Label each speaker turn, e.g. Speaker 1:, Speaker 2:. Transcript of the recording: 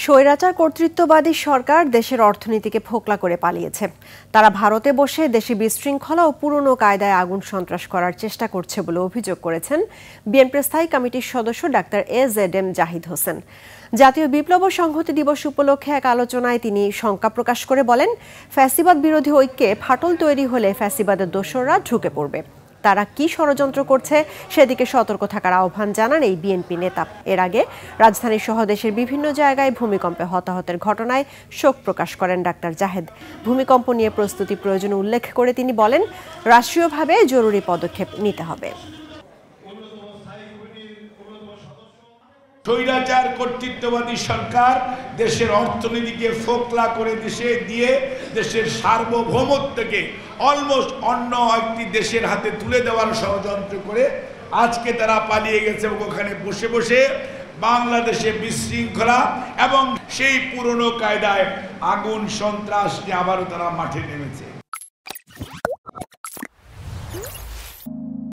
Speaker 1: স্বৈরাচার কর্তৃত্ববাদী সরকার দেশের অর্থনীতিকে ফোকলা করে পালিয়েছে। তারা ভারতে বসে দেশে বিশৃঙ্খলা ও পুরনো কায়দায় আগুন সন্ত্রাস করার চেষ্টা করছে বলে অভিযোগ করেছেন বিএনপির স্থায়ী কমিটির সদস্য ডাক্তার এজেডএম জাহিদ হোসেন। জাতীয় বিপ্লব ও সংহতি দিবস উপলক্ষে এক আলোচনায় তিনি শঙ্কা প্রকাশ করে বলেন, ফ্যাসিবাদ বিরোধী ঐক্যে ফাটল তৈরি হলে ফ্যাসিবাদের দোসররা ঢুকে পড়বে। তারা কি ষড়যন্ত্র করছে সেদিকে সতর্ক থাকার আহ্বান জানান এই বিএনপি নেতা। এর আগে রাজধানী সহ দেশের বিভিন্ন জায়গায় ভূমিকম্পে হতাহতের ঘটনায় শোক প্রকাশ করেন ডাক্তার জাহেদ। ভূমিকম্প নিয়ে প্রস্তুতি প্রয়োজন উল্লেখ করে তিনি বলেন, রাষ্ট্রীয়ভাবে জরুরি পদক্ষেপ নিতে হবে।
Speaker 2: স্বৈরাচার কর্তৃত্ববাদী সরকার দেশের অর্থনীতিকে ফোকলা করে দেশের সার্বভৌমত্বকে অলমোস্ট অন্য একটি দেশের হাতে তুলে দেওয়ার ষড়যন্ত্র করে আজকে তারা পালিয়ে গেছে এবং ওখানে বসে বসে বাংলাদেশে বিশৃঙ্খলা এবং সেই পুরনো কায়দায় আগুন সন্ত্রাস নিয়ে আবারও তারা মাঠে নেমেছে।